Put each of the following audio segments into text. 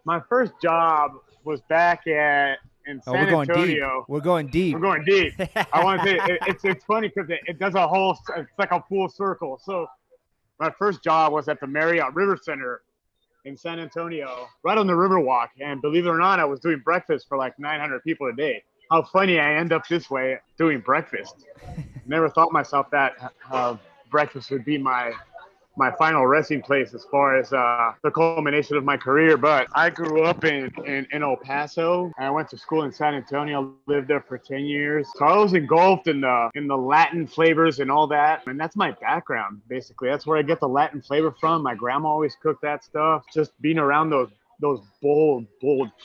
My first job was back in Oh, we're San going deep. Antonio. We're going We're deep. going deep. I want to say it's funny because it does it's like a full circle. So my first job was at the Marriott River Center in San Antonio, right on the Riverwalk. And believe it or not, I was doing breakfast for like 900 people a day. How funny I end up this way doing breakfast. Never thought myself that breakfast would be my final resting place as far as the culmination of my career. But I grew up in El Paso. I went to school in San Antonio, lived there for 10 years. So I was engulfed in the Latin flavors and all that. And that's my background, basically. That's where I get the Latin flavor from. My grandma always cooked that stuff. Just being around those bold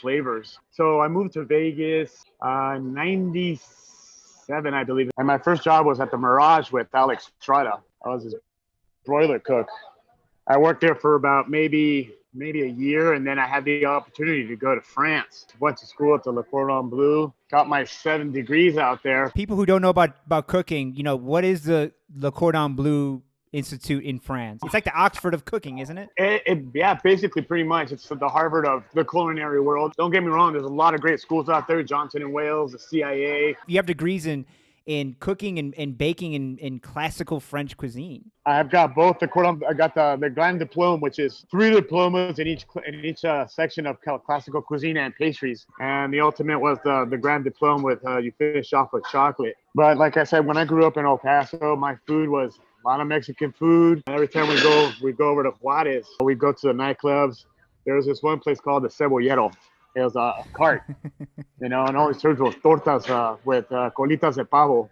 flavors. So I moved to Vegas 97, I believe. And my first job was at the Mirage with Alex Strada. I was his broiler cook. I worked there for about maybe a year, and then I had the opportunity to go to France. Went to school at the Cordon Bleu, got my 7 degrees out there. People who don't know about cooking, what is the Le Cordon Bleu Institute in France? It's like the Oxford of cooking, isn't it? Yeah, basically pretty much. It's the Harvard of the culinary world. Don't get me wrong, there's a lot of great schools out there, Johnson and Wales, the CIA. You have degrees in cooking and baking in classical French cuisine. I've got both the cordon. I got the Grand Diplôme, which is 3 diplomas in each section of classical cuisine and pastries. And the ultimate was the Grand Diplôme with you finish off with chocolate. But like I said, when I grew up in El Paso, my food was a lot of Mexican food. Every time we go over to Juarez, we go to the nightclubs. There was this one place called the Cebollero. It was a cart, and always served with tortas with colitas de pavo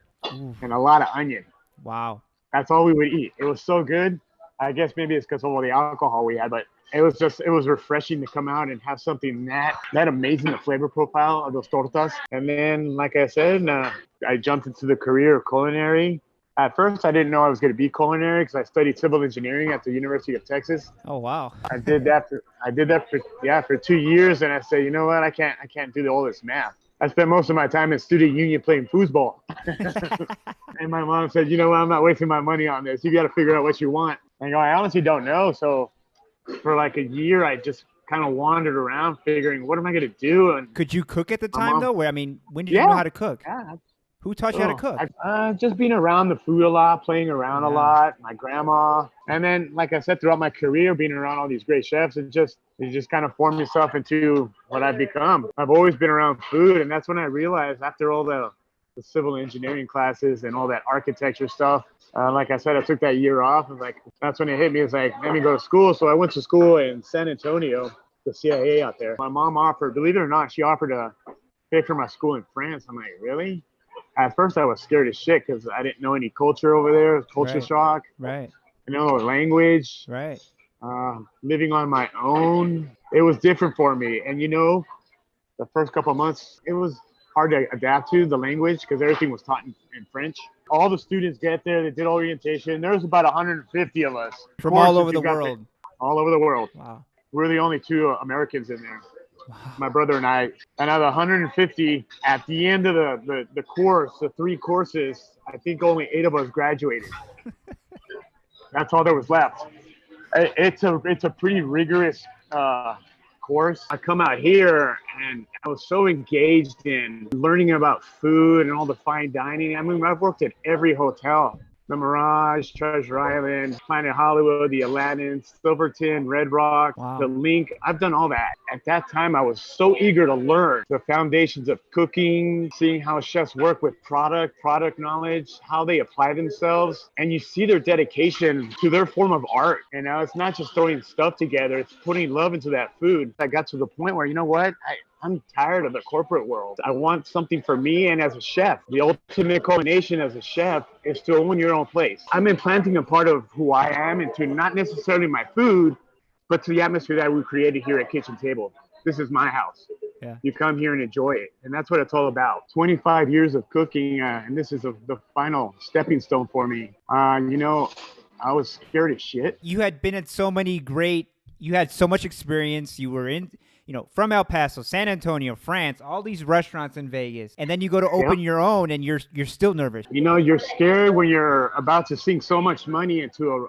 and a lot of onion. Wow. That's all we would eat. It was so good. I guess maybe it's because of all the alcohol we had, but it was refreshing to come out and have something that amazing, the flavor profile of those tortas. And then, like I said, I jumped into the career of culinary. At first, I didn't know I was going to be culinary because I studied civil engineering at the University of Texas. Oh wow! I did that for 2 years, and I said, you know what? I can't do all this math. I spent most of my time in student union playing foosball. And my mom said, you know what? I'm not wasting my money on this. You got to figure out what you want. And I go, I honestly don't know. So for like a year, I just kind of wandered around figuring, what am I going to do? And could you cook at the time though? When did you Yeah. know how to cook? yeah, Who taught you how to cook? Just being around the food a lot, playing around a lot, my grandma. And then, like I said, throughout my career, being around all these great chefs, it just kind of formed yourself into what I've become. I've always been around food. And that's when I realized after all the civil engineering classes and all that architecture stuff, like I said, I took that year off. And that's when it hit me. It's like, let me go to school. So I went to school in San Antonio, the CIA out there. My mom offered, believe it or not, she offered to pay for my school in France. I'm like, really? At first, I was scared as shit because I didn't know any culture over there. It was culture shock. Right. Language. Right. Living on my own. It was different for me. And, the first couple of months, it was hard to adapt to the language because everything was taught in French. All the students get there. They did orientation. There was about 150 of us. From all over the world. All over the world. Wow. We're the only 2 Americans in there. Wow. My brother and I. And out of 150, at the end of the course, the 3 courses, I think only 8 of us graduated. That's all there was left. It's a pretty rigorous course. I come out here and I was so engaged in learning about food and all the fine dining. I mean, I've worked at every hotel. The Mirage, Treasure Island, Planet Hollywood, the Aladdin, Silverton, Red Rock, the Link. I've done all that. At that time, I was so eager to learn the foundations of cooking, seeing how chefs work with product knowledge, how they apply themselves. And you see their dedication to their form of art. And now it's not just throwing stuff together, it's putting love into that food. I got to the point where, you know what? I'm tired of the corporate world. I want something for me and as a chef. The ultimate culmination as a chef is to own your own place. I'm implanting a part of who I am into not necessarily my food, but to the atmosphere that we created here at Kitchen Table. This is my house. Yeah. You come here and enjoy it. And that's what it's all about. 25 years of cooking, and this is the final stepping stone for me. I was scared as shit. You had been at you had so much experience. You were from El Paso, San Antonio, France, all these restaurants in Vegas. And then you go to open your own and you're still nervous. You're scared when you're about to sink so much money into an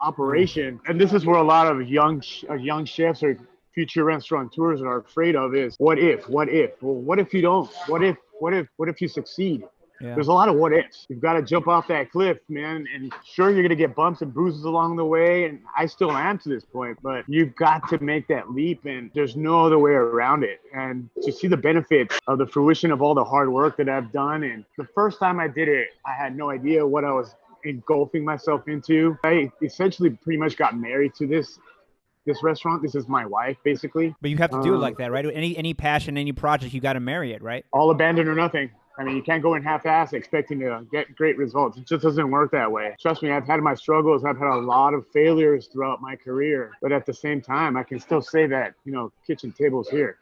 operation. And this is where a lot of young chefs are future restaurateurs are afraid of is what if? Well, what if you don't? What if you succeed? Yeah. There's a lot of what ifs. You've got to jump off that cliff, man. And sure, you're going to get bumps and bruises along the way. And I still am to this point, but you've got to make that leap, and there's no other way around it. And to see the benefits of the fruition of all the hard work that I've done. And the first time I did it, I had no idea what I was engulfing myself into. I essentially pretty much got married to this restaurant. This is my wife, basically. But you have to do it like that, right? Any passion, any project, you got to marry it, right? All abandoned or nothing. I mean, you can't go in half-ass expecting to get great results. It just doesn't work that way. Trust me, I've had my struggles. I've had a lot of failures throughout my career. But at the same time, I can still say that, kitchen table's here.